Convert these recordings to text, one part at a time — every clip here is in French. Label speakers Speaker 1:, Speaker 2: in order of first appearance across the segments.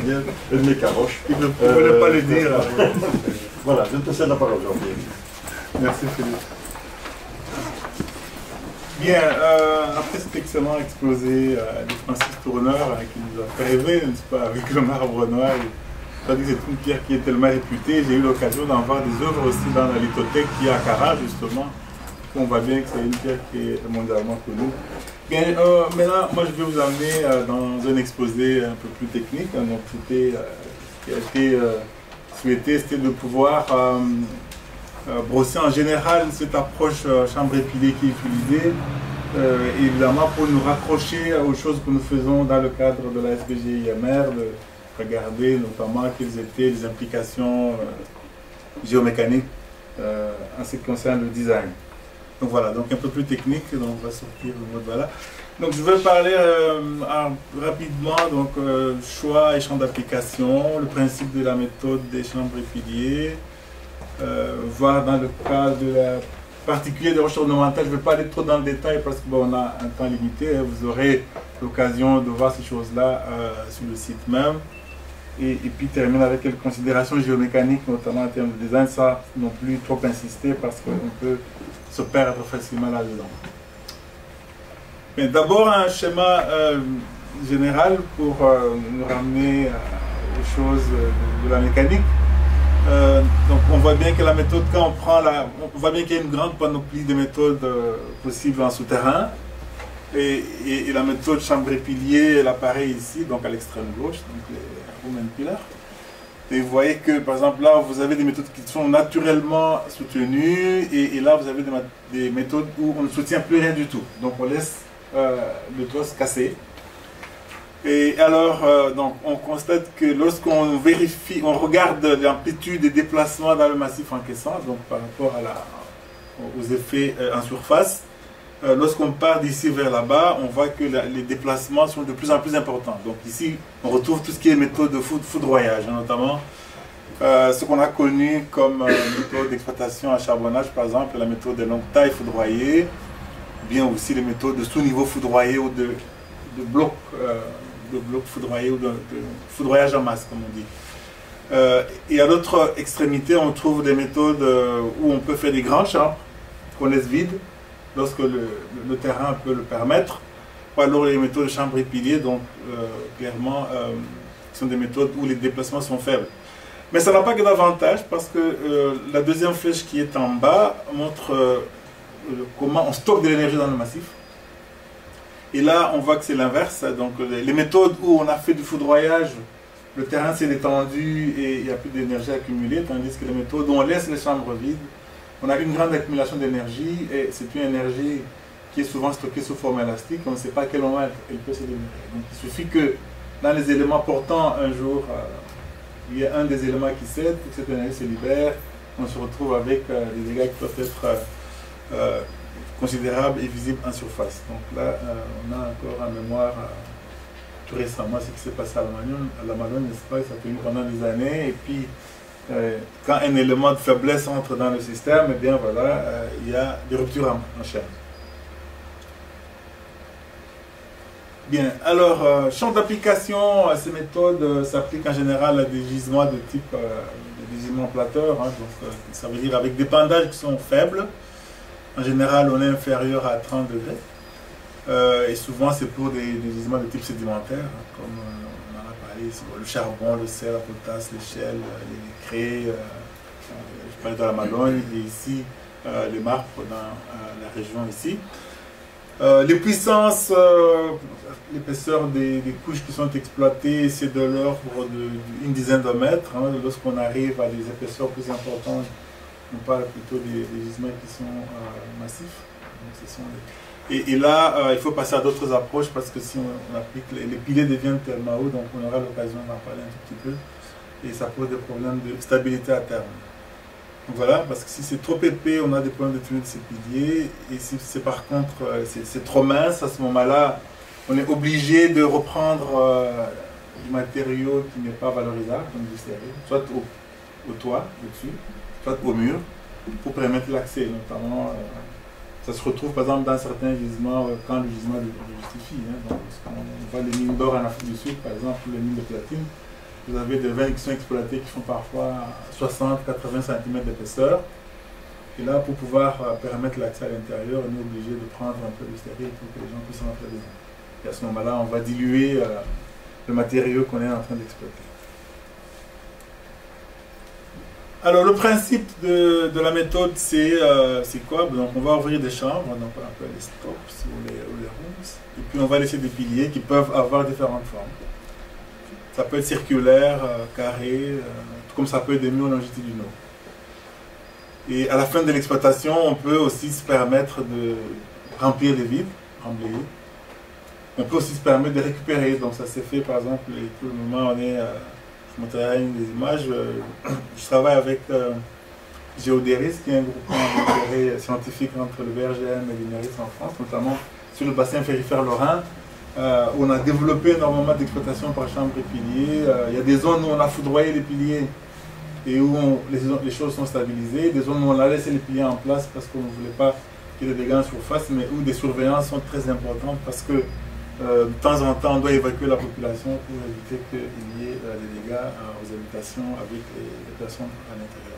Speaker 1: bien, et de mes caroches.
Speaker 2: Il ne pouvait pas le dire.
Speaker 1: Voilà, je te cède la parole, Jean-Pierre.
Speaker 2: Merci Philippe. Bien, après cet excellent exposé de Francis Tourneur qui nous a fait rêver, n'est-ce pas, avec le marbre noir, tandis que c'est une pierre qui est tellement réputée, j'ai eu l'occasion d'en voir des œuvres aussi dans la lithothèque qui est à Cara, justement. On voit bien que c'est une pierre qui est mondialement connue. Bien, maintenant, moi je vais vous amener dans un exposé un peu plus technique. Donc, c'était, ce qui a été souhaité, c'était de pouvoir brosser en général cette approche chambre épilée qui est utilisée, évidemment pour nous raccrocher aux choses que nous faisons dans le cadre de la SBG-IMR, de regarder notamment quelles étaient les implications géomécaniques en ce qui concerne le design. Donc voilà, donc un peu plus technique, donc on va sortir le mode voilà. Donc je vais parler rapidement, donc choix et champ d'application, le principe de la méthode des chambres épiliers, voir dans le cas de la particulier des roches ornementales, je ne vais pas aller trop dans le détail parce qu'on a un temps limité, hein, vous aurez l'occasion de voir ces choses-là sur le site même. Et puis terminer avec quelques considérations géomécaniques, notamment en termes de design, ça non plus trop insister parce qu'on peut se perdre facilement là-dedans. Mais d'abord un schéma général pour nous ramener aux choses de la mécanique. Donc on voit bien que la méthode, quand on prend on voit bien qu'il y a une grande panoplie de méthodes possibles en souterrain. Et la méthode chambre-pilier, elle apparaît ici, donc à l'extrême gauche, donc les Roman Pillars. Et vous voyez que, par exemple, là, vous avez des méthodes qui sont naturellement soutenues, et là, vous avez des méthodes où on ne soutient plus rien du tout. Donc, on laisse le toit se casser. Et alors, donc, on constate que lorsqu'on vérifie, on regarde l'amplitude des déplacements dans le massif encaissant, donc par rapport aux effets en surface, lorsqu'on part d'ici vers là-bas, on voit que les déplacements sont de plus en plus importants. Donc ici, on retrouve tout ce qui est méthode de foudroyage, hein, notamment ce qu'on a connu comme méthode d'exploitation à charbonnage, par exemple, la méthode de longue taille foudroyée, bien aussi les méthodes de sous-niveau foudroyé ou de bloc foudroyé ou de foudroyage en masse, comme on dit. Et à l'autre extrémité, on trouve des méthodes où on peut faire des grands chambres qu'on laisse vides, lorsque le terrain peut le permettre, ou alors les méthodes de chambre épilier, donc clairement, sont des méthodes où les déplacements sont faibles. Mais ça n'a pas que d'avantage, parce que la deuxième flèche qui est en bas montre comment on stocke de l'énergie dans le massif. Et là, on voit que c'est l'inverse. Donc les méthodes où on a fait du foudroyage, le terrain s'est détendu et il n'y a plus d'énergie accumulée, tandis que les méthodes où on laisse les chambres vides, on a une grande accumulation d'énergie, et c'est une énergie qui est souvent stockée sous forme élastique, on ne sait pas à quel moment elle peut se libérer. Donc il suffit que dans les éléments portants, un jour, il y a un des éléments qui cède, que cette énergie se libère, on se retrouve avec des dégâts qui peuvent être considérables et visibles en surface. Donc là, on a encore en mémoire tout récemment ce qui s'est passé à la Malone, n'est-ce pas, ça a tenu pendant des années, et puis quand un élément de faiblesse entre dans le système, eh bien voilà, il y a des ruptures en chaîne. Bien, alors, champ d'application à ces méthodes s'appliquent en général à des gisements de type des gisements plateurs, hein, donc ça veut dire avec des bandages qui sont faibles. En général, on est inférieur à 30 degrés. Et souvent, c'est pour des gisements de type sédimentaire, hein, comme le charbon, le sel, la potasse, l'échelle, les craies, je parlais de la Malogne, et ici les marques dans la région ici. Les puissances, l'épaisseur des couches qui sont exploitées, c'est de l'ordre d'une dizaine de mètres. Hein. Lorsqu'on arrive à des épaisseurs plus importantes, on parle plutôt des gisements qui sont massifs. Donc, ce sont et là, il faut passer à d'autres approches parce que si on applique, les piliers deviennent tellement hauts, donc on aura l'occasion d'en parler un tout petit peu. Et ça pose des problèmes de stabilité à terme. Donc voilà, parce que si c'est trop épais, on a des problèmes de tenue de ces piliers. Et si c'est par contre, c'est trop mince, à ce moment-là, on est obligé de reprendre du matériau qui n'est pas valorisable, comme du sérieux, soit au toit, au-dessus, soit au mur, pour permettre l'accès, notamment. Ça se retrouve par exemple dans certains gisements, quand le gisement le justifie. Hein, donc, on voit les mines d'or en Afrique du Sud, par exemple, les mines de platine. Vous avez des vins qui sont exploités qui font parfois 60-80 cm d'épaisseur. Et là, pour pouvoir permettre l'accès à l'intérieur, on est obligé de prendre un peu de stérile pour que les gens puissent rentrer dedans. Et à ce moment-là, on va diluer le matériau qu'on est en train d'exploiter. Alors, le principe de la méthode, c'est quoi? Donc, on va ouvrir des chambres, donc on appelle les stops ou les rooms, et puis on va laisser des piliers qui peuvent avoir différentes formes. Ça peut être circulaire, carré, tout comme ça peut être des murs longitudinaux. Et à la fin de l'exploitation, on peut aussi se permettre de remplir les vides, emblayer. On peut aussi se permettre de récupérer. Donc ça s'est fait par exemple, pour le moment on est, je montrerai une des images, je travaille avec Géodéris, qui est un groupement scientifique entre le VRGM et l'INERIS en France, notamment sur le bassin phérifère lorrain. Où on a développé énormément d'exploitation par chambre et piliers. Il y a des zones où on a foudroyé les piliers et où les choses sont stabilisées, des zones où on a laissé les piliers en place parce qu'on ne voulait pas qu'il y ait des dégâts en surface, mais où des surveillances sont très importantes parce que de temps en temps on doit évacuer la population pour éviter qu'il y ait des dégâts aux habitations avec les personnes à l'intérieur.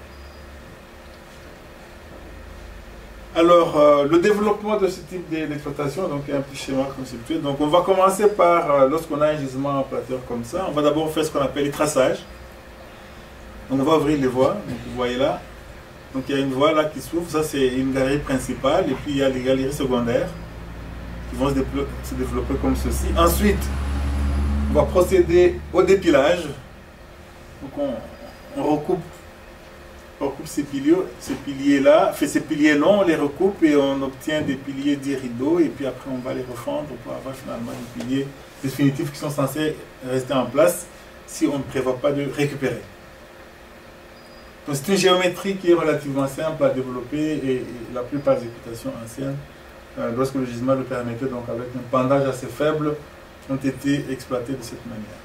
Speaker 2: Alors, le développement de ce type d'exploitation, donc un petit schéma conceptué. Donc, on va commencer par, lorsqu'on a un gisement platteur comme ça, on va d'abord faire ce qu'on appelle les traçages. Donc, on va ouvrir les voies, donc vous voyez là. Donc, il y a une voie là qui s'ouvre, ça c'est une galerie principale, et puis il y a les galeries secondaires qui vont se développer comme ceci. Ensuite, on va procéder au dépilage. Donc, on recoupe ces piliers-là, ces piliers longs, on les recoupe et on obtient des piliers dits rideaux et puis après on va les refendre pour avoir finalement des piliers définitifs qui sont censés rester en place si on ne prévoit pas de récupérer. Donc c'est une géométrie qui est relativement simple à développer et la plupart des exploitations anciennes, lorsque le gisement le permettait, donc avec un pendage assez faible, ont été exploitées de cette manière.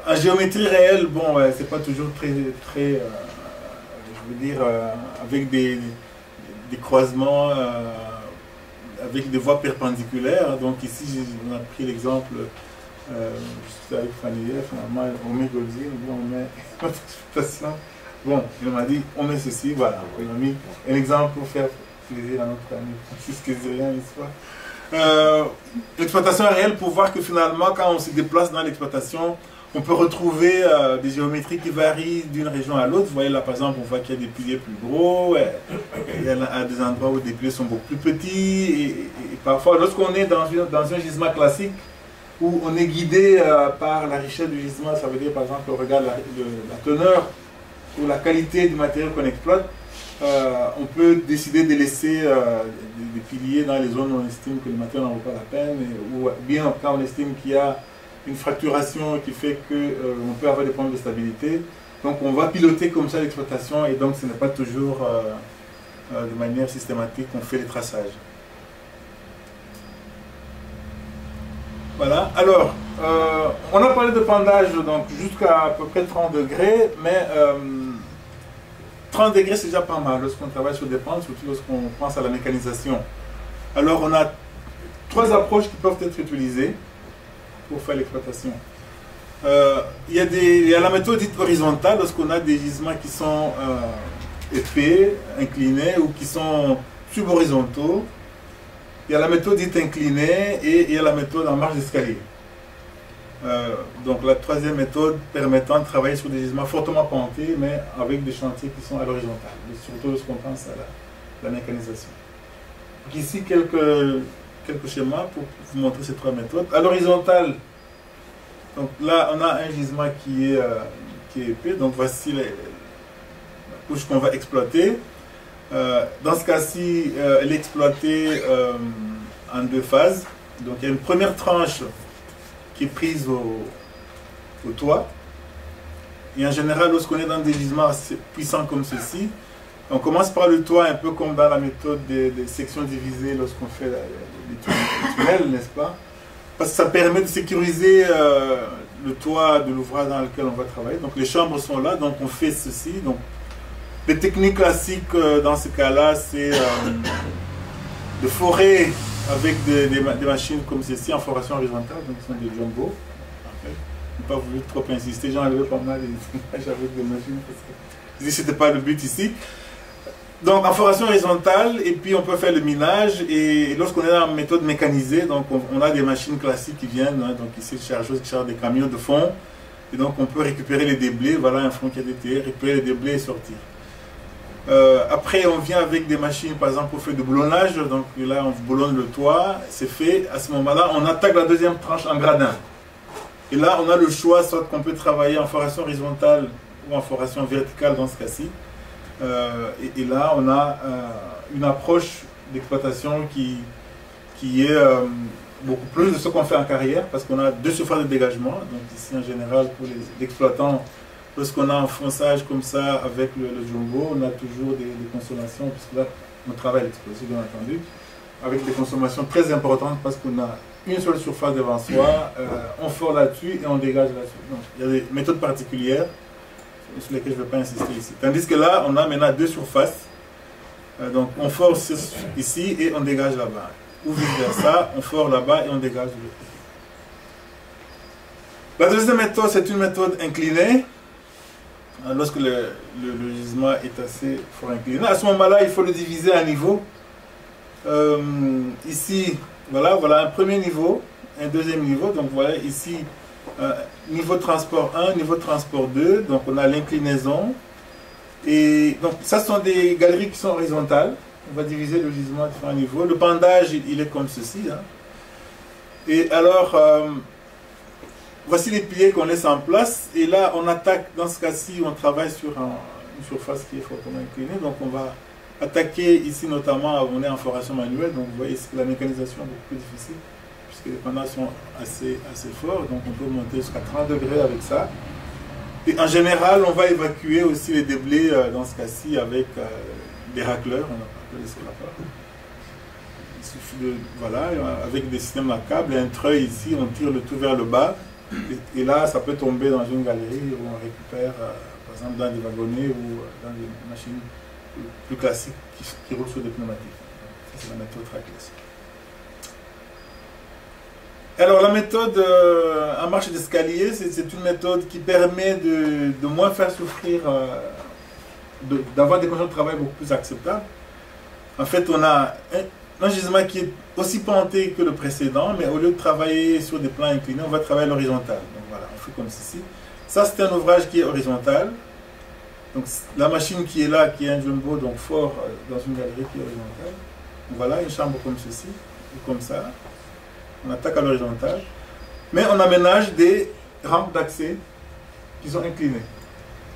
Speaker 2: En géométrie réelle, bon, c'est pas toujours très je veux dire, avec des croisements, avec des voies perpendiculaires. Donc ici, on a pris l'exemple, je suis avec Fanny, finalement, on met Golzi, on met notre exploitation. Bon, il m'a dit, on met ceci, voilà. Il m'a mis un exemple pour faire plaisir à notre ami Francisque Zérien, l'histoire. L'exploitation réelle pour voir que finalement quand on se déplace dans l'exploitation on peut retrouver des géométries qui varient d'une région à l'autre. Vous voyez là par exemple on voit qu'il y a des piliers plus gros, il y a des endroits où des piliers sont beaucoup plus petits et parfois lorsqu'on est dans un gisement classique où on est guidé par la richesse du gisement, ça veut dire par exemple on regarde la teneur ou la qualité du matériau qu'on exploite. On peut décider de laisser des piliers dans les zones où on estime que le matériau n'en vaut pas la peine, ou bien quand on estime qu'il y a une fracturation qui fait qu'on peut avoir des problèmes de stabilité. Donc on va piloter comme ça l'exploitation et donc ce n'est pas toujours de manière systématique qu'on fait les traçages. Voilà, alors on a parlé de pendage donc jusqu'à à peu près 30 degrés, mais 30 degrés, c'est déjà pas mal lorsqu'on travaille sur des pentes, surtout lorsqu'on pense à la mécanisation. Alors, on a 3 approches qui peuvent être utilisées pour faire l'exploitation. Il y a la méthode dite horizontale, lorsqu'on a des gisements qui sont épais, inclinés ou qui sont subhorizontaux. Il y a la méthode dite inclinée et il y a la méthode en marche d'escalier. Donc la troisième méthode permettant de travailler sur des gisements fortement pentés, mais avec des chantiers qui sont à l'horizontale, surtout lorsqu'on pense à la mécanisation. Donc ici, quelques schémas pour vous montrer ces 3 méthodes. À l'horizontale, donc là, on a un gisement qui est épais, donc voici la couche qu'on va exploiter. Dans ce cas-ci, elle est exploitée en 2 phases. Donc il y a une première tranche qui est prise au toit. Et en général, lorsqu'on est dans des gisements assez puissants comme ceci, on commence par le toit, un peu comme dans la méthode des sections divisées lorsqu'on fait les tunnels, n'est-ce pas? Parce que ça permet de sécuriser le toit de l'ouvrage dans lequel on va travailler. Donc les chambres sont là, donc on fait ceci. Donc, les techniques classiques dans ce cas-là, c'est de forer avec des machines comme ceci en foration horizontale, donc ce sont des jumbo. n'ai pas voulu trop insister, j'ai enlevé pas mal d'images avec des machines parce que ce n'était pas le but ici. Donc en formation horizontale, et puis on peut faire le minage, et lorsqu'on est dans la méthode mécanisée, donc on a des machines classiques qui viennent, hein, donc ici les chargeuses qui chargent des camions de fond, et donc on peut récupérer les déblais, voilà un front qui a été récupérer les déblais et sortir. Après on vient avec des machines par exemple pour faire du boulonnage, donc là on boulonne le toit, c'est fait, à ce moment-là on attaque la deuxième tranche en gradin. Et là on a le choix, soit qu'on peut travailler en foration horizontale ou en foration verticale dans ce cas-ci. Et là on a une approche d'exploitation qui est beaucoup plus de ce qu'on fait en carrière, parce qu'on a deux surfaces de dégagement. Donc ici en général pour les exploitants, lorsqu'on a un fonçage comme ça avec le jumbo, on a toujours des consommations, puisque là on travaille à l'explosif bien entendu, avec des consommations très importantes parce qu'on a une seule surface devant soi, on fore là-dessus et on dégage là-dessus. Donc il y a des méthodes particulières sur lesquelles je ne vais pas insister ici. Tandis que là, on a maintenant deux surfaces. Donc on fore ici et on dégage là-bas. Ou vice-versa, on fore là-bas et on dégage de l'autre côté. La deuxième méthode, c'est une méthode inclinée. Lorsque le gisement est assez fort incliné, à ce moment-là, il faut le diviser à niveau. Ici, voilà un premier niveau, un deuxième niveau. Donc voilà ici, niveau de transport 1, niveau de transport 2. Donc on a l'inclinaison. Et donc ça sont des galeries qui sont horizontales. On va diviser le gisement à différents niveaux. Le pendage, il est comme ceci. Hein. Et alors, voici les piliers qu'on laisse en place. Et là, on attaque, dans ce cas-ci, on travaille sur une surface qui est fortement inclinée. Donc on va attaquer ici notamment, on est en foration manuelle. Donc vous voyez ici que la mécanisation est beaucoup plus difficile, puisque les pendages sont assez forts. Donc on peut monter jusqu'à 30 degrés avec ça. Et en général, on va évacuer aussi les déblais, dans ce cas-ci, avec des racleurs. On peut laisser la part. Il suffit de, voilà, avec des systèmes à câble et un treuil ici, on tire le tout vers le bas. Et là, ça peut tomber dans une galerie où on récupère, par exemple, dans des wagonnets ou dans des machines plus classiques qui roulent sur des pneumatiques. Ça, c'est la méthode très classique. Alors, la méthode en marche d'escalier, c'est une méthode qui permet de moins faire souffrir, d'avoir des conditions de travail beaucoup plus acceptables. En fait, on a un gisement qui est aussi penté que le précédent, mais au lieu de travailler sur des plans inclinés, on va travailler à l'horizontale. Donc voilà, on fait comme ceci. Ça, c'est un ouvrage qui est horizontal. Donc la machine qui est là, qui est un jumbo, donc fort dans une galerie qui est horizontale. Donc, voilà, une chambre comme ceci, ou comme ça. On attaque à l'horizontale. Mais on aménage des rampes d'accès qui sont inclinées.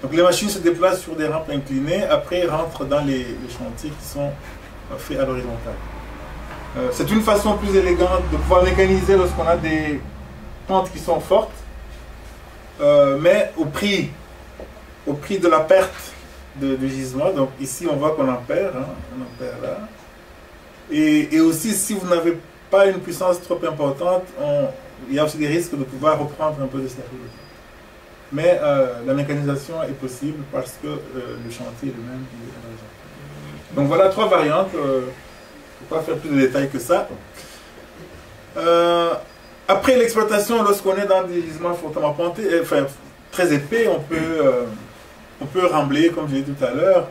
Speaker 2: Donc les machines se déplacent sur des rampes inclinées, après rentrent dans les chantiers qui sont faits à l'horizontale. C'est une façon plus élégante de pouvoir mécaniser lorsqu'on a des pentes qui sont fortes, mais au prix de la perte du gisement. Donc ici on voit qu'on en perd, hein, on en perd là. Et aussi si vous n'avez pas une puissance trop importante, il y a aussi des risques de pouvoir reprendre un peu de stabilité. Mais la mécanisation est possible parce que le chantier est le même. Donc voilà trois variantes. Je ne peux pas faire plus de détails que ça. Après l'exploitation, lorsqu'on est dans des gisements fortement pentés, enfin très épais, on peut remblayer comme je l'ai dit tout à l'heure.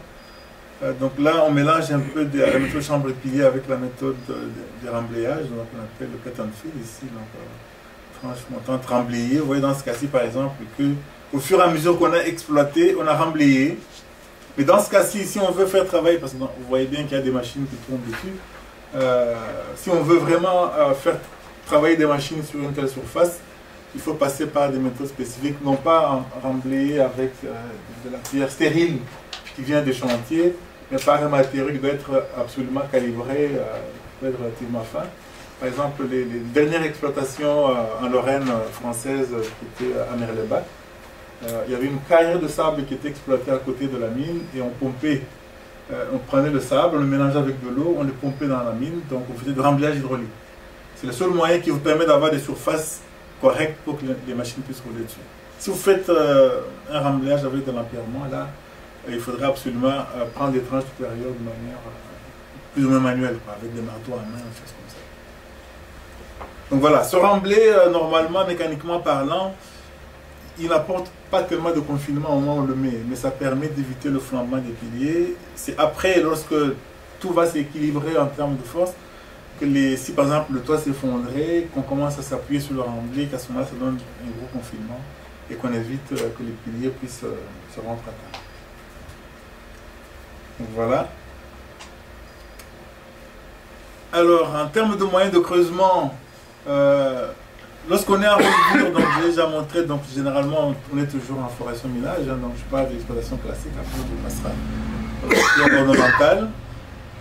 Speaker 2: Donc là, on mélange un peu la méthode chambre de pilier avec la méthode de remblayage, donc on appelle le cut and fill ici. Donc, tranche montante remblayée. Vous voyez dans ce cas-ci, par exemple, que au fur et à mesure qu'on a exploité, on a remblayé. Mais dans ce cas-ci, si on veut faire travailler, parce que vous voyez bien qu'il y a des machines qui tournent dessus, si on veut vraiment faire travailler des machines sur une telle surface, il faut passer par des méthodes spécifiques, non pas remblayer avec de la pierre stérile qui vient des chantiers, mais par un matériau qui doit être absolument calibré, qui doit être relativement fin. Par exemple, les dernières exploitations en Lorraine française qui étaient à Merlebach, il y avait une carrière de sable qui était exploitée à côté de la mine et on pompait, on prenait le sable, on le mélangeait avec de l'eau, on le pompait dans la mine, donc on faisait du remblage hydraulique. C'est le seul moyen qui vous permet d'avoir des surfaces correctes pour que les machines puissent rouler dessus. Si vous faites un remblage avec de l'empierrement, là, il faudrait absolument prendre des tranches supérieures de manière plus ou moins manuelle, avec des marteaux à main, des choses comme ça. Donc voilà, ce remblai, normalement, mécaniquement parlant, il n'apporte pas tellement de confinement au moment où on le met, mais ça permet d'éviter le flambement des piliers. C'est après, lorsque tout va s'équilibrer en termes de force, que si par exemple le toit s'effondrait, qu'on commence à s'appuyer sur le remblai, qu'à ce moment-là, ça donne un gros confinement et qu'on évite que les piliers puissent se rompre à terre. Donc voilà. Alors, en termes de moyens de creusement, lorsqu'on est en reliure, donc j'ai déjà montré, donc généralement on est toujours en foration minage, hein, donc je parle d'exploitation classique, après on passera au pierre ornementale.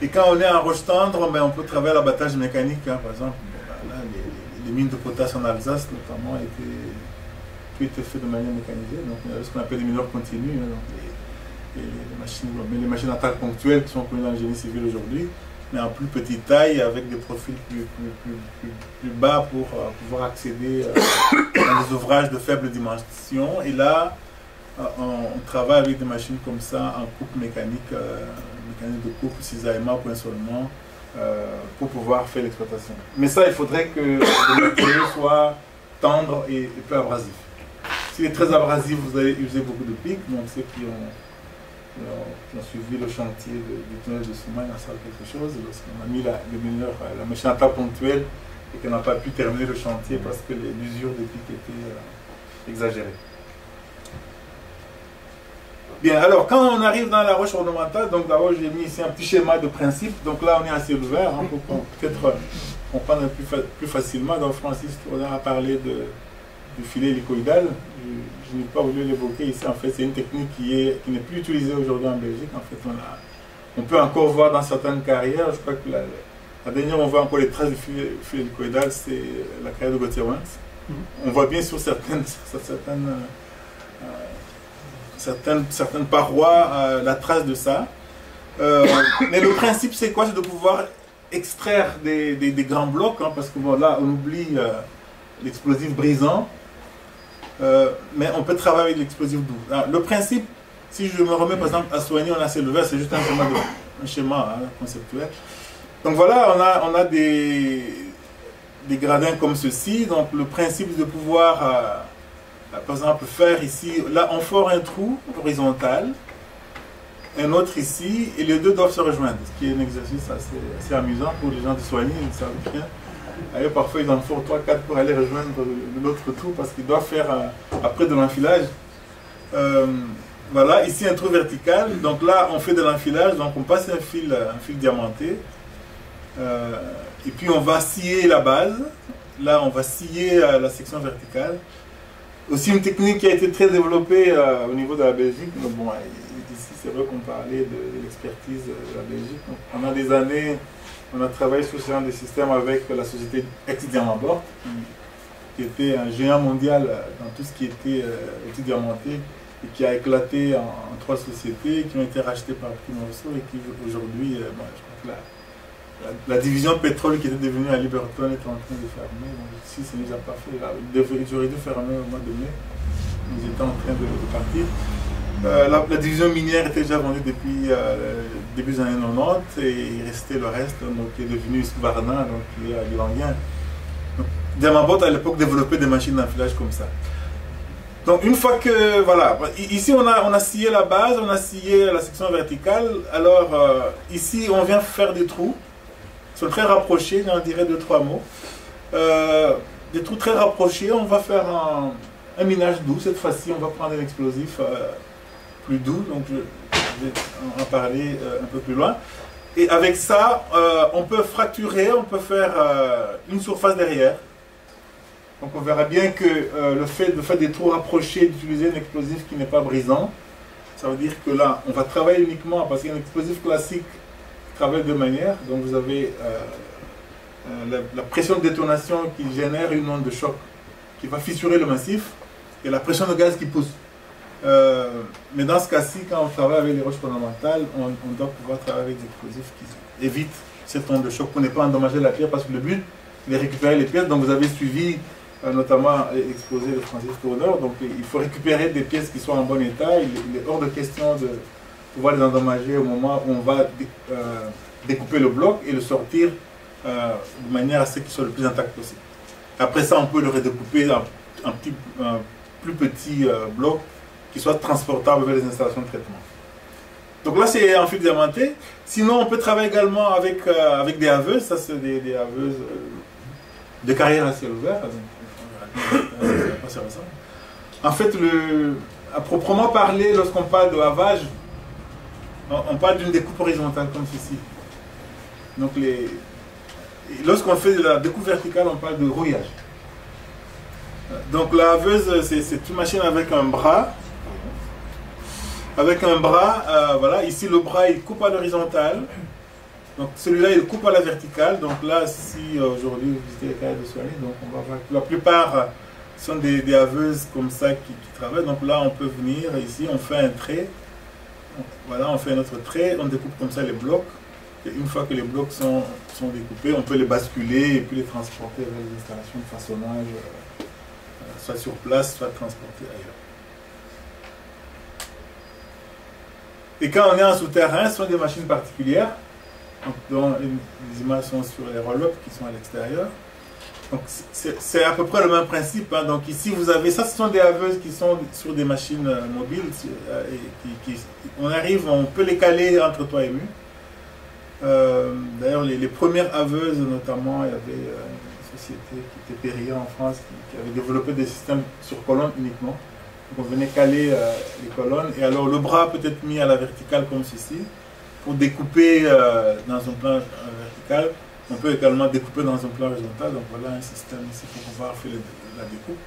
Speaker 2: Et quand on est en roche tendre, ben, on peut travailler à l'abattage mécanique, hein, par exemple, bon, là, les mines de potasse en Alsace notamment ont été faites de manière mécanisée, donc il y a ce qu'on appelle des mineurs continus, hein, donc les machines à taille ponctuelle qui sont connues dans le génie civil aujourd'hui, mais en plus petite taille, avec des profils plus bas pour pouvoir accéder à des ouvrages de faible dimension. Et là, on travaille avec des machines comme ça, en coupe mécanique, mécanique de coupe, cisaillement, poinçonnement, pour pouvoir faire l'exploitation. Mais ça, il faudrait que le matériau soit tendre et peu abrasif. S'il est très abrasif, vous allez user beaucoup de pics, donc ceux qui ont suivi le chantier du tunnel de Souma, il en savent quelque chose. Lorsqu'on a mis la machine à taille ponctuelle et qu'on n'a pas pu terminer le chantier parce que l'usure des pics était exagérée. Bien, alors quand on arrive dans la roche ornementale, donc d'abord j'ai mis ici un petit schéma de principe. Donc là on est assez ouvert, hein, pour qu'on peut-être comprendre plus facilement. Donc Francis Tourneur a parlé du filet hélicoïdal. Je n'ai pas voulu l'évoquer ici. En fait, c'est une technique qui n'est plus utilisée aujourd'hui en Belgique. En fait, on peut encore voir dans certaines carrières, je crois que la dernière on voit encore les traces du filet hélicoïdal, c'est la carrière de Gauthier Wentz. On voit bien sur certaines parois la trace de ça. Mais le principe, c'est quoi? C'est de pouvoir extraire des grands blocs, hein, parce que bon, là, on oublie l'explosif brisant, mais on peut travailler avec l'explosif doux. Alors, le principe, si je me remets par exemple à soigner en acier levé, c'est juste un schéma hein, conceptuel. Donc voilà, on a des gradins comme ceci. Donc le principe est de pouvoir par exemple faire ici, là on fore un trou horizontal, un autre ici, et les deux doivent se rejoindre, ce qui est un exercice assez amusant pour les gens de soigner, ils ne savent rien. D'ailleurs parfois ils en font 3-4 pour aller rejoindre l'autre trou parce qu'ils doivent faire après de l'enfilage. Voilà, ici un trou vertical, donc là on fait de l'enfilage, donc on passe un fil diamanté, et puis on va scier la base, là on va scier la section verticale. Aussi une technique qui a été très développée au niveau de la Belgique. Donc bon, ici c'est vrai qu'on parlait de l'expertise de la Belgique. Donc, pendant des années, on a travaillé sur ce genre de système avec la société Ex-Diamantbord, qui était un géant mondial dans tout ce qui était outil diamanté, et qui a éclaté en 3 sociétés qui ont été rachetées par Primonceau et qui aujourd'hui, bon, je crois que la division pétrole qui était devenue à Liberton est en train de fermer. Donc, si ce n'est déjà pas fait, ils auraient dû fermer au mois de mai. Ils étaient en train de partir. La division minière était déjà vendue depuis début des années 90 et il restait le reste, donc qui est devenu Varna, donc qui est à Guilanguin. Diamantbord à l'époque développait des machines d'enfilage comme ça. Donc une fois que, voilà, ici on a scié la base, on a scié la section verticale. Alors ici on vient faire des trous. Ils sont très rapprochés, j'en dirais 2-3 mots. Des trous très rapprochés, on va faire un minage doux. Cette fois-ci, on va prendre un explosif plus doux, donc je vais en parler un peu plus loin. Et avec ça, on peut fracturer, on peut faire une surface derrière. Donc on verra bien que le fait de faire des trous rapprochés, d'utiliser un explosif qui n'est pas brisant, ça veut dire que là, on va travailler uniquement, parce qu'un explosif classique travaille de manière, donc vous avez la pression de détonation qui génère une onde de choc qui va fissurer le massif et la pression de gaz qui pousse. Mais dans ce cas-ci, quand on travaille avec les roches fondamentales, on doit pouvoir travailler avec des explosifs qui évitent cette onde de choc pour ne pas endommager la pierre, parce que le but est de récupérer les pièces. Donc vous avez suivi notamment exposé le Francis Tourneur, donc il faut récupérer des pièces qui soient en bon état. Il est hors de question de pouvoir les endommager au moment où on va découper le bloc et le sortir de manière à ce qu'il soit le plus intact possible. Après ça, on peut le redécouper en un plus petit bloc qui soit transportable vers les installations de traitement. Donc là, c'est en fil diamanté. Sinon, on peut travailler également avec des haveuses. Ça, c'est des haveuses de carrière à ciel ouvert. En fait, à proprement parler, lorsqu'on parle de havage, on parle d'une découpe horizontale comme ceci. Donc, lorsqu'on fait de la découpe verticale, on parle de rouillage. Donc, la haveuse, c'est une machine avec un bras. Voilà, ici le bras il coupe à l'horizontale, donc celui-là il coupe à la verticale. Donc là, si aujourd'hui vous visitez les carrières de soigner, donc on va voir que la plupart sont des haveuses comme ça qui travaillent. Donc là, on peut venir ici, on fait un trait, voilà, on fait notre trait, on découpe comme ça les blocs. Et une fois que les blocs sont découpés, on peut les basculer et puis les transporter vers les installations de façonnage, soit sur place, soit transporter ailleurs. Et quand on est en souterrain, ce sont des machines particulières, dont les images sont sur les roll-up qui sont à l'extérieur. Donc c'est à peu près le même principe. Hein. Donc ici vous avez, ça ce sont des haveuses qui sont sur des machines mobiles. On arrive, on peut les caler entre toi et mu. D'ailleurs les premières haveuses notamment, il y avait une société qui était Perrier en France qui avait développé des systèmes sur colonne uniquement. Donc on venait caler les colonnes et alors le bras peut être mis à la verticale comme ceci pour découper dans un plan vertical. On peut également découper dans un plan horizontal. Donc voilà un système ici pour pouvoir faire la découpe.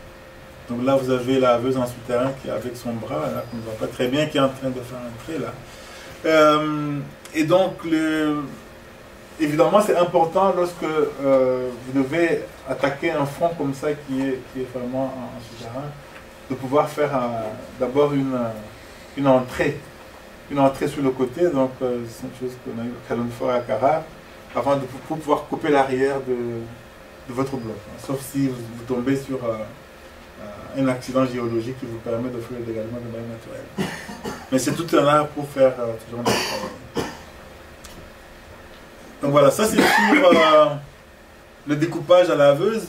Speaker 2: Donc là vous avez la haveuse en souterrain qui est avec son bras, là qu'on ne voit pas très bien, qui est en train de faire un trait là. Et donc évidemment c'est important lorsque vous devez attaquer un front comme ça qui est vraiment en souterrain, de pouvoir faire d'abord une entrée sur le côté. Donc c'est une chose qu'on a eu l'occasion de faire à Carrare, avant de pouvoir couper l'arrière de votre bloc. Sauf si vous tombez sur un accident géologique qui vous permet de faire le dégagement de manière naturelle. Mais c'est tout un art pour faire ce genre de travail. Donc voilà, ça c'est sur le découpage à la haveuse.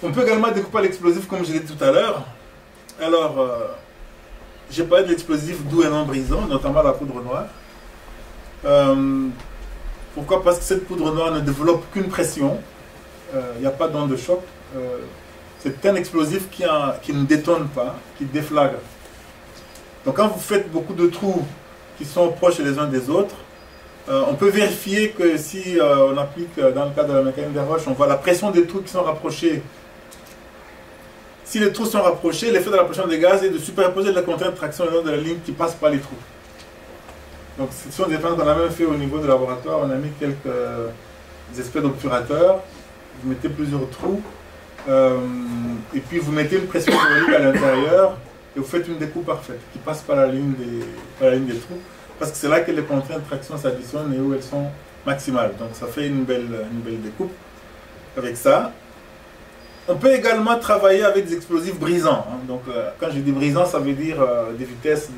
Speaker 2: On peut également découper à l'explosif comme je l'ai dit tout à l'heure. Alors, j'ai parlé de l'explosif doux et non brisant, notamment la poudre noire. Pourquoi? Parce que cette poudre noire ne développe qu'une pression. Il n'y a pas d'onde de choc. C'est un explosif qui ne détonne pas, qui déflagre. Donc quand vous faites beaucoup de trous qui sont proches les uns des autres, on peut vérifier que si on applique dans le cas de la mécanique des roches, on voit la pression des trous qui sont rapprochés. Si les trous sont rapprochés, l'effet de la pression des gaz est de superposer la contrainte de traction le long de la ligne qui passe par les trous. Donc ce sont des plans qu'on a même fait au niveau du laboratoire. On a mis quelques espèces d'obturateurs, vous mettez plusieurs trous, et puis vous mettez une pression hydraulique à l'intérieur, et vous faites une découpe parfaite qui passe par la ligne des trous, parce que c'est là que les contraintes de traction s'additionnent et où elles sont maximales. Donc ça fait une belle découpe avec ça. On peut également travailler avec des explosifs brisants. Hein. Donc, quand je dis brisant, ça veut dire des vitesses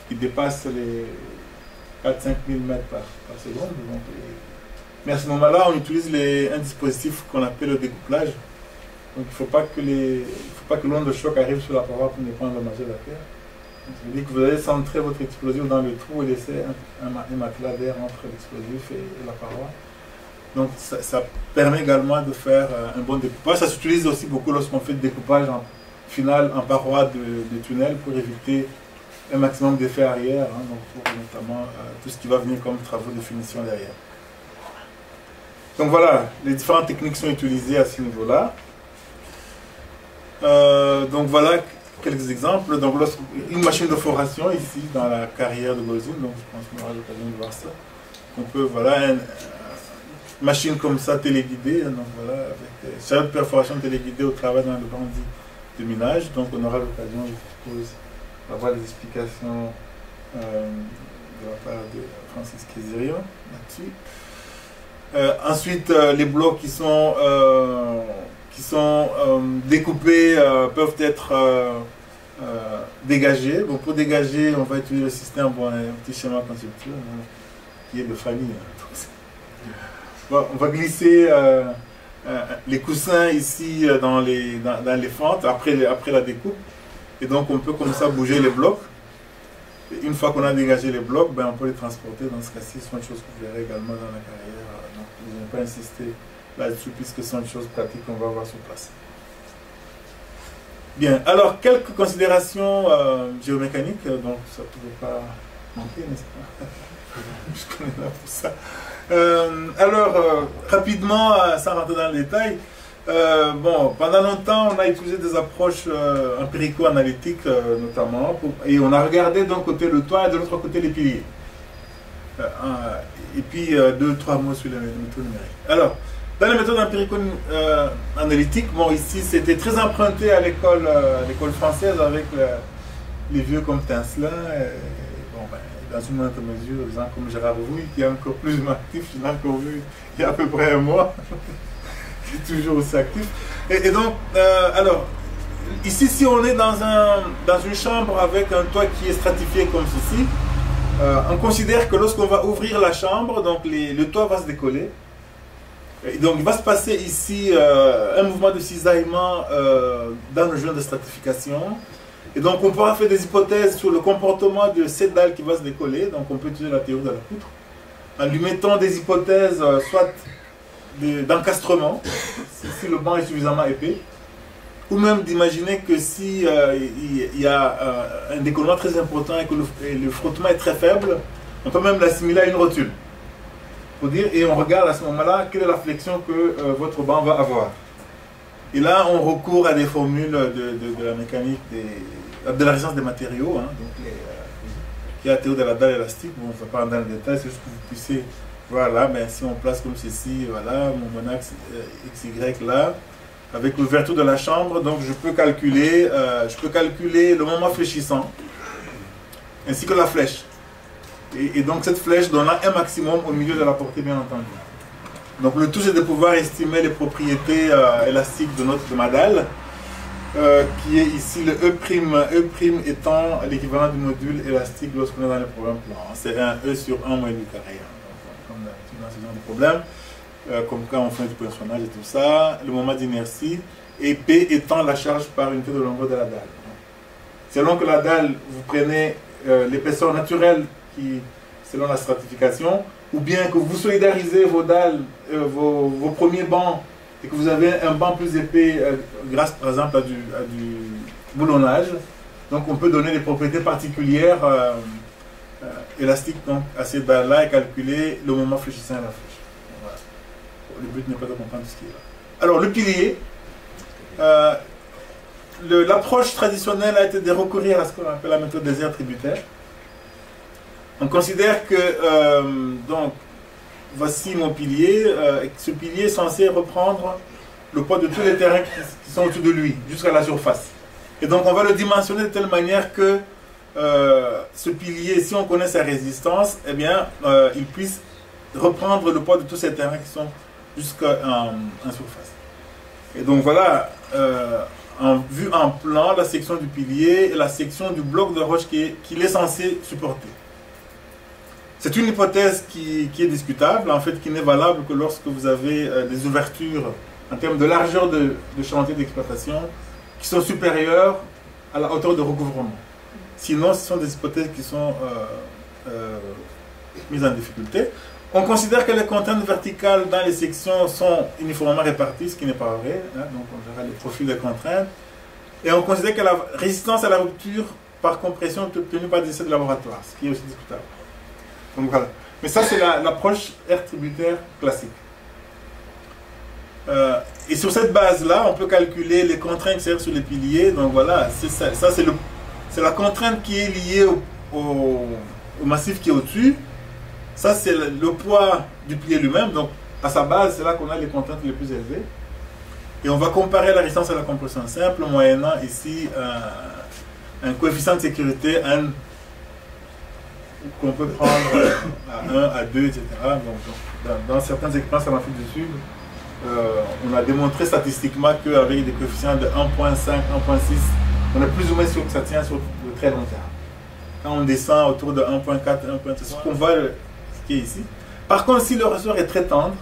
Speaker 2: qui dépassent les 4-5 000 mètres par seconde. Donc, mais à ce moment-là, on utilise un dispositif qu'on appelle le découplage. Donc, il ne faut pas que l'onde de choc arrive sur la paroi pour ne pas endommager la terre. Donc, ça veut dire que vous allez centrer votre explosif dans le trou et laisser un matelas d'air entre l'explosif et la paroi. Donc ça permet également de faire un bon découpage. Ça s'utilise aussi beaucoup lorsqu'on fait le découpage final en paroi de tunnel pour éviter un maximum d'effets arrière, hein, donc pour notamment tout ce qui va venir comme travaux de finition derrière. Donc voilà, les différentes techniques sont utilisées à ce niveau-là. Donc voilà quelques exemples. Donc une machine de foration ici dans la carrière de Bolzine, donc je pense qu'on aura l'occasion de voir ça. On peut, voilà, machine comme ça téléguidée, donc voilà, avec charrette de perforation téléguidée au travail dans le bandit de minage. Donc on aura l'occasion, je suppose, d'avoir des explications de la part de Francis Kézirian là-dessus. Ensuite, les blocs qui sont découpés peuvent être dégagés. Bon, pour dégager, on va utiliser le système, bon, un petit schéma conceptuel qui est de famille. Bon, on va glisser les coussins ici dans les fentes après la découpe. Et donc on peut comme ça bouger les blocs. Et une fois qu'on a dégagé les blocs, ben, on peut les transporter. Dans ce cas-ci, ce sont des choses que vous verrez également dans la carrière. Donc je n'ai pas insisté là-dessus puisque ce sont des choses pratiques qu'on va avoir sur place. Bien, alors quelques considérations géomécaniques, donc ça ne pouvait pas manquer, n'est-ce pas? Je connais là pour ça. Rapidement, sans rentrer dans le détail, bon, pendant longtemps, on a utilisé des approches empirico-analytiques notamment, et on a regardé d'un côté le toit et de l'autre côté les piliers. Et puis, 2-3 mots sur les méthodes numériques. Alors, dans les méthodes empirico-analytiques, bon, ici, c'était très emprunté à l'école française avec les vieux comme Tincelin. Bon, ben, dans une moindre mesure, des gens comme Gérard Rouy, qui est encore plus actif, je l'ai encore vu il y a à peu près un mois, qui est toujours aussi actif. Et donc, alors, ici, si on est dans une chambre avec un toit qui est stratifié comme ceci, on considère que lorsqu'on va ouvrir la chambre, donc le toit va se décoller. Et donc, il va se passer ici un mouvement de cisaillement dans le joint de stratification. Et donc, on pourra faire des hypothèses sur le comportement de cette dalle qui va se décoller. Donc, on peut utiliser la théorie de la poutre en lui mettant des hypothèses soit d'encastrement, si le banc est suffisamment épais, ou même d'imaginer que si il y a un décollement très important et que le frottement est très faible, on peut même l'assimiler à une rotule. Pour dire, et on regarde à ce moment-là quelle est la flexion que votre banc va avoir. Et là, on recourt à des formules de la mécanique de la résistance des matériaux, hein, donc qui est la théorie de la dalle élastique. Bon, on ne va pas rentrer dans le détail, c'est juste que vous puissiez voir là, mais si on place comme ceci, voilà, mon axe XY là, avec l'ouverture de la chambre, donc je peux calculer le moment fléchissant, ainsi que la flèche. Et donc cette flèche donnera un maximum au milieu de la portée, bien entendu. Donc le tout, c'est de pouvoir estimer les propriétés élastiques de ma dalle, qui est ici le E' étant l'équivalent du module élastique lorsqu'on est dans les problèmes plans. C'est un E sur 1 moins du carré. Donc, comme d'habitude dans ce genre de problème, comme quand on fait du poinçonnage et tout ça, le moment d'inertie, et P étant la charge par unité de longueur de la dalle. Selon que la dalle, vous prenez l'épaisseur naturelle qui, selon la stratification, ou bien que vous solidarisez vos dalles, vos premiers bancs, et que vous avez un banc plus épais grâce par exemple à du boulonnage, donc on peut donner des propriétés particulières élastiques donc, à ces dalles-là et calculer le moment fléchissant à la flèche. Voilà. Le but n'est pas de comprendre ce qui est là. Alors le pilier, l'approche traditionnelle a été de recourir à ce qu'on appelle la méthode des aires tributaires. On considère que, donc, voici mon pilier, ce pilier est censé reprendre le poids de tous les terrains qui sont autour de lui, jusqu'à la surface. Et donc on va le dimensionner de telle manière que ce pilier, si on connaît sa résistance, eh bien, il puisse reprendre le poids de tous ces terrains qui sont jusqu'à en surface. Et donc voilà, vu en plan, la section du pilier et la section du bloc de roche qu'il est censé supporter. C'est une hypothèse qui est discutable, en fait, qui n'est valable que lorsque vous avez des ouvertures en termes de largeur de chantier d'exploitation qui sont supérieures à la hauteur de recouvrement. Sinon, ce sont des hypothèses qui sont mises en difficulté. On considère que les contraintes verticales dans les sections sont uniformément réparties, ce qui n'est pas vrai. Hein, donc, on verra les profils des contraintes. Et on considère que la résistance à la rupture par compression est obtenue par des essais de laboratoire, ce qui est aussi discutable. Donc voilà. Mais ça, c'est l'approche aire tributaire classique. Et sur cette base-là, on peut calculer les contraintes qui servent sur les piliers. Donc voilà, ça c'est la contrainte qui est liée au massif qui est au-dessus. Ça, c'est le poids du pilier lui-même. Donc, à sa base, c'est là qu'on a les contraintes les plus élevées. Et on va comparer la résistance à la compression simple, moyennant ici un coefficient de sécurité, N, qu'on peut prendre à 1, à 2, etc. Donc, dans certaines expériences en Afrique du Sud, on a démontré statistiquement qu'avec des coefficients de 1.5, 1.6, on est plus ou moins sûr que ça tient sur de très long terme. Quand on descend autour de 1.4, 1.3, c'est ce qu'on voit, ce qui est ici. Par contre, si le ressort est très tendre,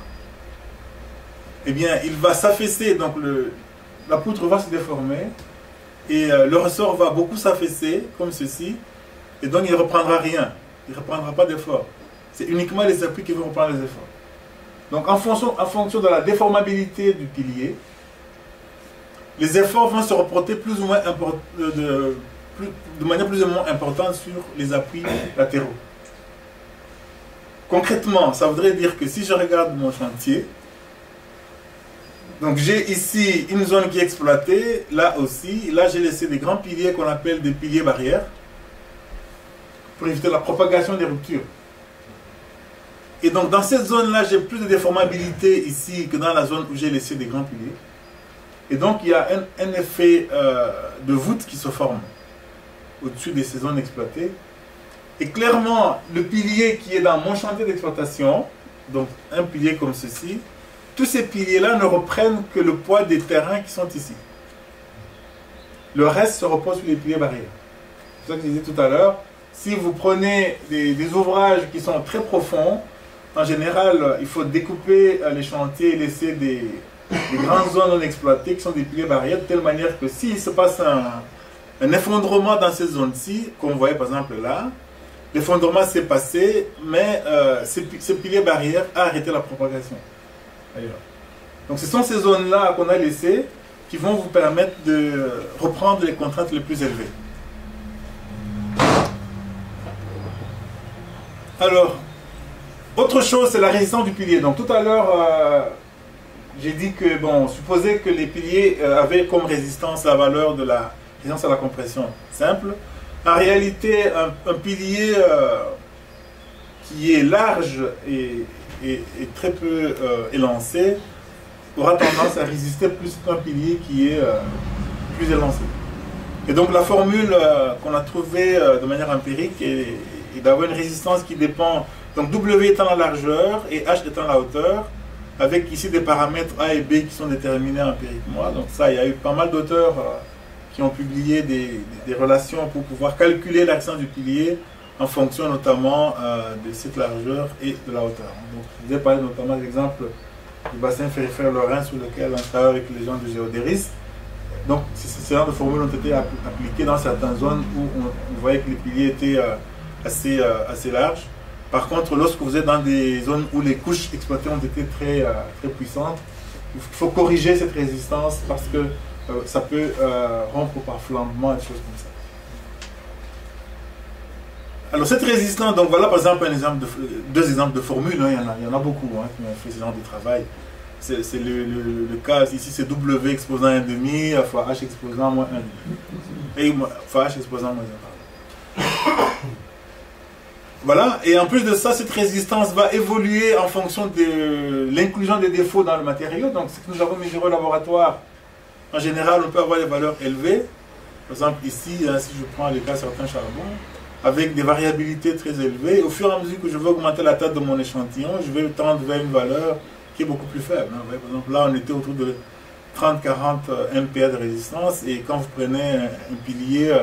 Speaker 2: eh bien, il va s'affaisser, donc la poutre va se déformer, et le ressort va beaucoup s'affaisser, comme ceci, et donc il ne reprendra rien, il ne reprendra pas d'effort. C'est uniquement les appuis qui vont reprendre les efforts. Donc en fonction de la déformabilité du pilier, les efforts vont se reporter plus ou moins de manière plus ou moins importante sur les appuis latéraux. Concrètement, ça voudrait dire que si je regarde mon chantier, donc j'ai ici une zone qui est exploitée, là aussi, là j'ai laissé des grands piliers qu'on appelle des piliers barrières pour éviter la propagation des ruptures. Et donc dans cette zone-là, j'ai plus de déformabilité ici que dans la zone où j'ai laissé des grands piliers. Et donc il y a un effet de voûte qui se forme au-dessus de ces zones exploitées. Et clairement, le pilier qui est dans mon chantier d'exploitation, donc un pilier comme ceci, tous ces piliers-là ne reprennent que le poids des terrains qui sont ici. Le reste se repose sur les piliers barrières. C'est ça que je disais tout à l'heure. Si vous prenez des ouvrages qui sont très profonds, en général, il faut découper les chantiers et laisser des grandes zones non exploitées qui sont des piliers barrières, de telle manière que s'il se passe un effondrement dans ces zones-ci, comme vous voyez par exemple là, l'effondrement s'est passé, mais ces piliers barrières ont arrêté la propagation. Ailleurs. Donc ce sont ces zones-là qu'on a laissées qui vont vous permettre de reprendre les contraintes les plus élevées. Alors, autre chose, c'est la résistance du pilier. Donc tout à l'heure, j'ai dit que, bon, supposez que les piliers avaient comme résistance la valeur de la résistance à la compression simple. En réalité, un pilier qui est large et très peu élancé aura tendance à résister plus qu'un pilier qui est plus élancé. Et donc la formule qu'on a trouvée de manière empirique est d'avoir une résistance qui dépend, donc W étant la largeur et H étant la hauteur, avec ici des paramètres A et B qui sont déterminés empiriquement. Donc ça, il y a eu pas mal d'auteurs qui ont publié des relations pour pouvoir calculer l'accent du pilier en fonction notamment de cette largeur et de la hauteur. Donc, je vous ai parlé notamment de l'exemple du bassin ferrifère lorrain sur lequel on travaille avec les gens de Géodéris. Donc, ces genres de formules ont été appliquées dans certaines zones où on voyait que les piliers étaient assez larges. Par contre, lorsque vous êtes dans des zones où les couches exploitées ont été très puissantes, il faut corriger cette résistance parce que ça peut rompre par flambement et des choses comme ça. Alors cette résistance, donc voilà par exemple deux exemples de formules, hein, il y en a beaucoup qui ont fait ce genre de travail. C'est le cas, ici c'est W exposant 1,5 fois H exposant moins 1,5. Et fois H exposant moins 1. Voilà, et en plus de ça, cette résistance va évoluer en fonction de l'inclusion des défauts dans le matériau. Donc ce que nous avons mesuré au laboratoire, en général on peut avoir des valeurs élevées. Par exemple ici, si je prends le cas certains charbons, avec des variabilités très élevées, au fur et à mesure que je veux augmenter la taille de mon échantillon, je vais tendre vers une valeur qui est beaucoup plus faible. Par exemple, là, on était autour de 30-40 MPa de résistance, et quand vous prenez un pilier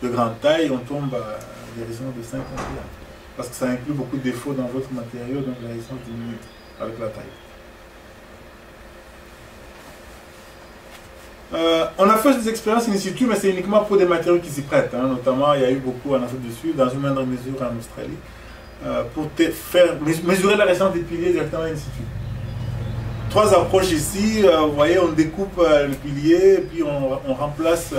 Speaker 2: de grande taille, on tombe à des résistances de 5 MPa. Parce que ça inclut beaucoup de défauts dans votre matériau, donc la résistance diminue avec la taille. On a fait des expériences in situ, mais c'est uniquement pour des matériaux qui s'y prêtent. Notamment, il y a eu beaucoup en Afrique du Sud, dans une moindre mesure en Australie, pour mesurer la résistance des piliers directement in situ. 3 approches ici. Vous voyez, on découpe le pilier, puis on remplace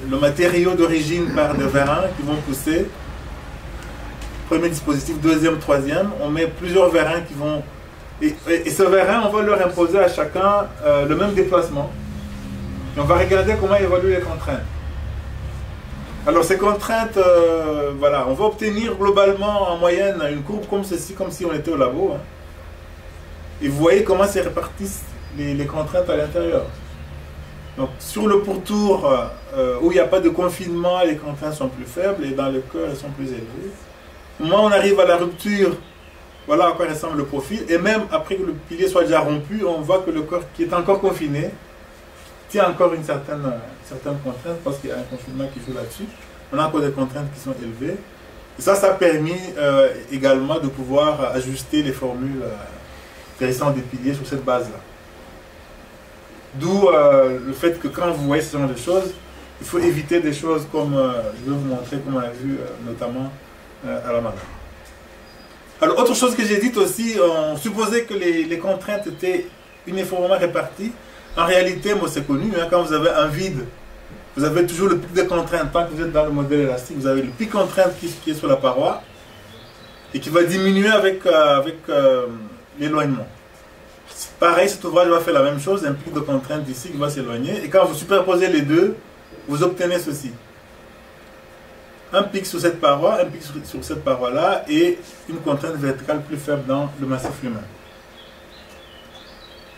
Speaker 2: le matériau d'origine par des vérins qui vont pousser. Premier dispositif, deuxième, troisième. On met plusieurs vérins qui vont... Et ce vérin, on va leur imposer à chacun le même déplacement. Et on va regarder comment évoluent les contraintes. Alors ces contraintes, voilà, on va obtenir globalement en moyenne une courbe comme ceci, comme si on était au labo. Et vous voyez comment se répartissent les contraintes à l'intérieur. Donc sur le pourtour où il n'y a pas de confinement, les contraintes sont plus faibles, et dans le cœur, elles sont plus élevées. Au moment où on arrive à la rupture, voilà à quoi ressemble le profil. Et même après que le pilier soit déjà rompu, on voit que le corps qui est encore confiné tient encore une certaine contrainte, parce qu'il y a un confinement qui joue là-dessus. On a encore des contraintes qui sont élevées. Et ça a permis également de pouvoir ajuster les formules intéressant des piliers sur cette base-là. D'où le fait que quand vous voyez ce genre de choses, il faut éviter des choses comme, je vais vous montrer comme on a vu notamment à la main. Alors, autre chose que j'ai dit aussi, on supposait que les contraintes étaient uniformément réparties. En réalité, moi c'est connu, hein, quand vous avez un vide, vous avez toujours le pic de contrainte. Tant que vous êtes dans le modèle élastique, vous avez le pic contrainte qui est sur la paroi et qui va diminuer avec l'éloignement. Pareil, cet ouvrage va faire la même chose, un pic de contrainte ici qui va s'éloigner. Et quand vous superposez les deux, vous obtenez ceci. Un pic sur cette paroi, un pic sur cette paroi-là, et une contrainte verticale plus faible dans le massif lui-même.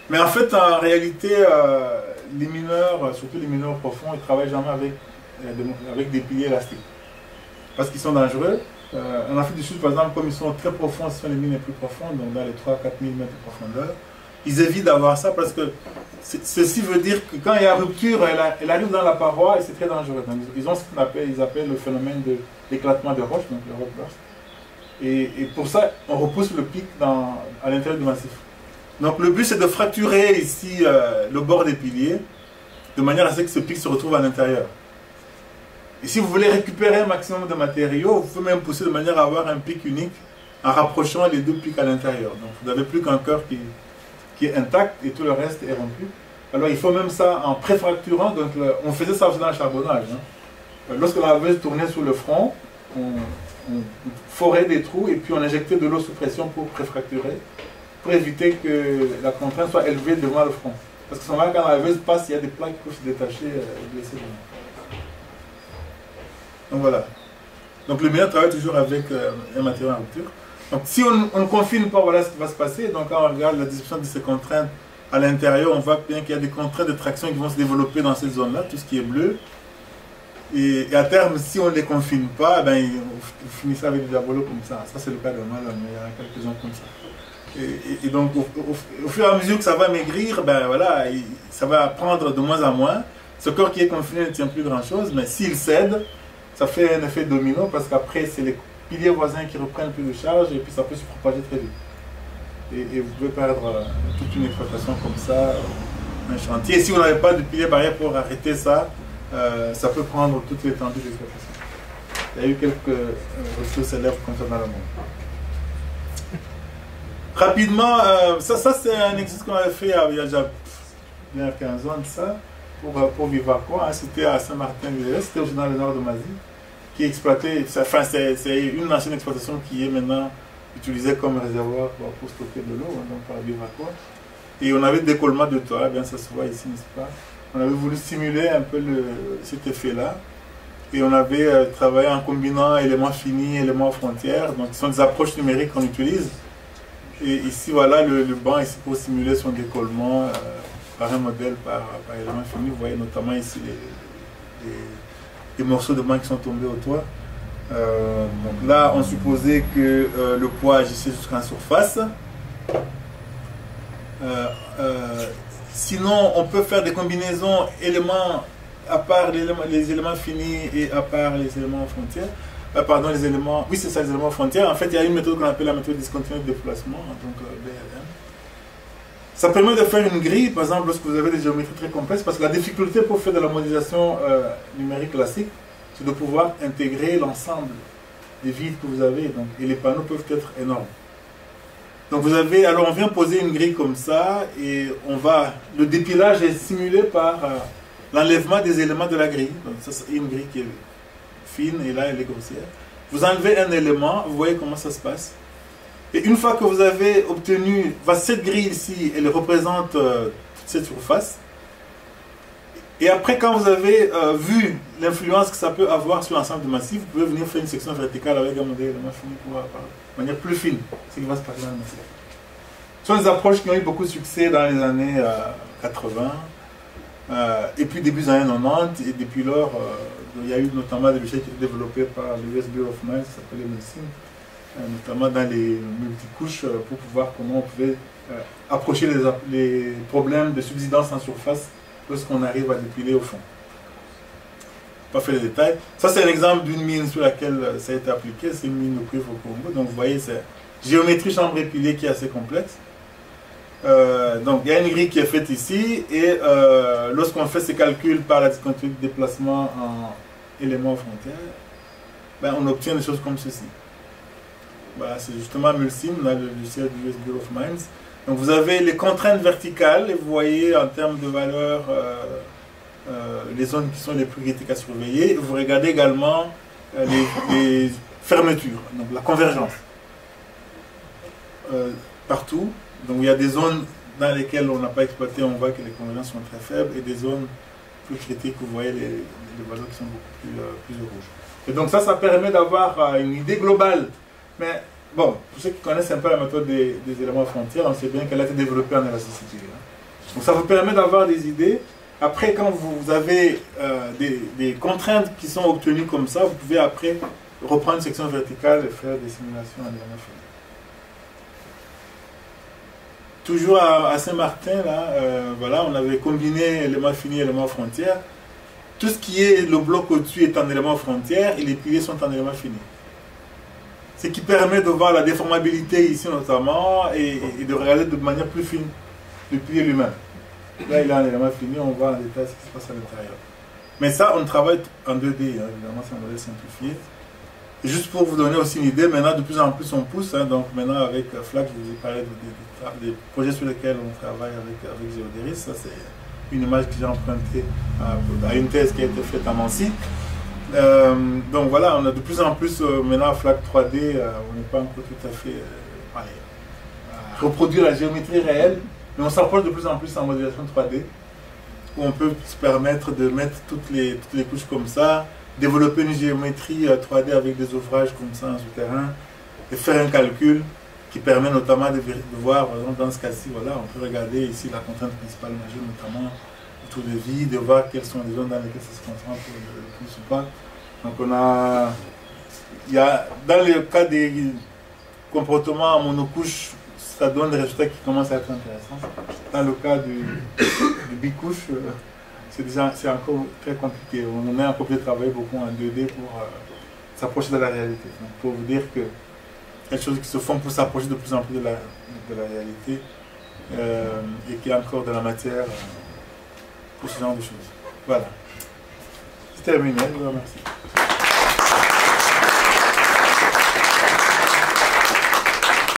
Speaker 2: Mais en fait, en réalité, les mineurs, surtout les mineurs profonds, ils ne travaillent jamais avec des piliers élastiques. Parce qu'ils sont dangereux. En Afrique du Sud, par exemple, comme ils sont très profonds, ce sont les mines les plus profondes, donc dans les 3-4 000 mètres de profondeur, ils évitent d'avoir ça parce que ceci veut dire que quand il y a rupture, elle arrive dans la paroi et c'est très dangereux. Donc, ils ont ce qu'ils appellent le phénomène d'éclatement de roche, donc le rock burst. Et pour ça, on repousse le pic à l'intérieur du massif. Donc le but c'est de fracturer ici le bord des piliers de manière à ce que ce pic se retrouve à l'intérieur. Et si vous voulez récupérer un maximum de matériaux, vous pouvez même pousser de manière à avoir un pic unique en rapprochant les deux pics à l'intérieur. Donc vous n'avez plus qu'un cœur qui est intact et tout le reste est rompu. Alors il faut même ça en préfracturant. Donc on faisait ça aussi dans le charbonnage. Hein. Lorsque la laveuse tournait sur le front, on forait des trous et puis on injectait de l'eau sous pression pour préfracturer, pour éviter que la contrainte soit élevée devant le front. Parce que souvent, quand la laveuse passe, il y a des plaques qui peuvent se détacher et blesser devant. Donc voilà. Donc le mineur travaille toujours avec un matériau en rupture. Donc si on ne confine pas, voilà ce qui va se passer. Donc quand on regarde la distribution de ces contraintes à l'intérieur, on voit bien qu'il y a des contraintes de traction qui vont se développer dans cette zone-là, tout ce qui est bleu. Et à terme, si on ne les confine pas, ben, on finit ça avec des diabolos comme ça. Ça c'est le cas de mal, mais il y en a quelques-uns comme ça. Et donc, au fur et à mesure que ça va maigrir, ben voilà, ça va prendre de moins en moins. Ce corps qui est confiné ne tient plus grand-chose, mais s'il cède, ça fait un effet domino parce qu'après, c'est les piliers voisins qui reprennent plus de charge et puis ça peut se propager très vite. Et vous pouvez perdre toute une exploitation comme ça, un chantier. Et si vous n'avez pas de pilier barrière pour arrêter ça, ça peut prendre toute l'étendue de l'exploitation. Il y a eu quelques ressources célèbres comme ça dans le monde. Rapidement, ça c'est un exercice qu'on avait fait il y a déjà bien 15 ans de ça, pour Vivaco, hein, c'était à Saint-Martin-du-Lez, c'était au final du nord de Mazie, qui exploitait, enfin c'est une ancienne exploitation qui est maintenant utilisée comme réservoir pour stocker de l'eau, hein, donc par Vivaco. Et on avait des décollements de toit, bien ça se voit ici, n'est-ce pas? On avait voulu simuler un peu cet effet-là, et on avait travaillé en combinant éléments finis, éléments frontières, donc ce sont des approches numériques qu'on utilise. Et ici, voilà le banc ici pour simuler son décollement par un modèle, par élément fini. Vous voyez notamment ici les morceaux de banc qui sont tombés au toit. Donc là, on supposait que le poids agissait jusqu'en surface. Sinon, on peut faire des combinaisons éléments à part les éléments finis et à part les éléments frontières. Pardon, les éléments, oui c'est ça, les éléments frontières. En fait, il y a une méthode qu'on appelle la méthode discontinue de déplacement, donc BLM. Ça permet de faire une grille, par exemple, lorsque vous avez des géométries très complexes, parce que la difficulté pour faire de la modélisation numérique classique, c'est de pouvoir intégrer l'ensemble des vides que vous avez, donc, et les panneaux peuvent être énormes. Donc vous avez, alors on vient poser une grille comme ça, et le dépilage est simulé par l'enlèvement des éléments de la grille. Donc ça, c'est une grille qui est fine et là elle est grossière. Vous enlevez un élément, vous voyez comment ça se passe. Et une fois que vous avez obtenu, cette grille ici, elle représente toute cette surface. Et après, quand vous avez vu l'influence que ça peut avoir sur l'ensemble du massif, vous pouvez venir faire une section verticale avec un modèle de fini pour voir de manière plus fine ce qui va se passer dans le massif. Ce sont des approches qui ont eu beaucoup de succès dans les années 80. Et puis début des années 90, et depuis lors, il y a eu notamment des logiciels qui étaient développés par l'US Bureau of Mines, qui s'appelait Medicine, notamment dans les multicouches, pour voir comment on pouvait approcher les problèmes de subsidence en surface lorsqu'on arrive à dépiler au fond. Pas fait les détails. Ça, c'est un exemple d'une mine sur laquelle ça a été appliqué, c'est une mine de cuivre au Congo. Donc vous voyez, c'est géométrie chambre épilée qui est assez complexe. Donc il y a une grille qui est faite ici et lorsqu'on fait ces calculs par la discontinuité de déplacement en éléments frontières, ben, on obtient des choses comme ceci. Voilà, c'est justement Mulsim, là, le logiciel du US Bureau of Mines. Donc vous avez les contraintes verticales et vous voyez en termes de valeur les zones qui sont les plus critiques à surveiller. Vous regardez également les fermetures, donc la convergence. Partout. Donc il y a des zones dans lesquelles on n'a pas exploité, on voit que les convergences sont très faibles, et des zones plus critiques où vous voyez les valeurs qui sont beaucoup plus rouges. Et donc ça permet d'avoir une idée globale. Mais bon, pour ceux qui connaissent un peu la méthode des éléments frontières, on sait bien qu'elle a été développée en élasticité. Donc ça vous permet d'avoir des idées. Après, quand vous avez des contraintes qui sont obtenues comme ça, vous pouvez après reprendre une section verticale et faire des simulations en éléments finis. Toujours à Saint-Martin, là, voilà, on avait combiné éléments finis et éléments frontières. Tout ce qui est le bloc au-dessus est en éléments frontières et les piliers sont en éléments finis. Ce qui permet de voir la déformabilité ici notamment et de regarder de manière plus fine le pilier lui-même. Là, il a un élément fini, on voit en détail ce qui se passe à l'intérieur. Mais ça, on travaille en 2D, hein, évidemment, c'est un modèle simplifié. Et juste pour vous donner aussi une idée, maintenant, de plus en plus, on pousse. Hein, donc maintenant, avec FLAC, je vous ai parlé des projets sur lesquels on travaille avec Géodéris. Ça, c'est une image que j'ai empruntée à une thèse qui a été faite à Nancy. Donc voilà, on a de plus en plus maintenant FLAC 3D, on n'est pas encore tout à fait reproduire la géométrie réelle, mais on s'approche de plus en plus en modélisation 3D, où on peut se permettre de mettre toutes les couches comme ça, développer une géométrie 3D avec des ouvrages comme ça en souterrain, et faire un calcul qui permet notamment de voir, par exemple dans ce cas-ci, voilà, on peut regarder ici la contrainte principale majeure, notamment le tour de vie, de voir quelles sont les zones dans lesquelles ça se concentre le plus ou pas. Donc il y a, dans le cas des comportements en monocouche, ça donne des résultats qui commencent à être intéressants. Dans le cas du bicouche, c'est encore très compliqué. On est encore obligé de travailler beaucoup en 2D pour s'approcher de la réalité. Donc, pour vous dire que quelque chose qui se font pour s'approcher de plus en plus de la réalité et qu'il y a encore de la matière pour ce genre de choses. Voilà. C'est terminé, je vous remercie.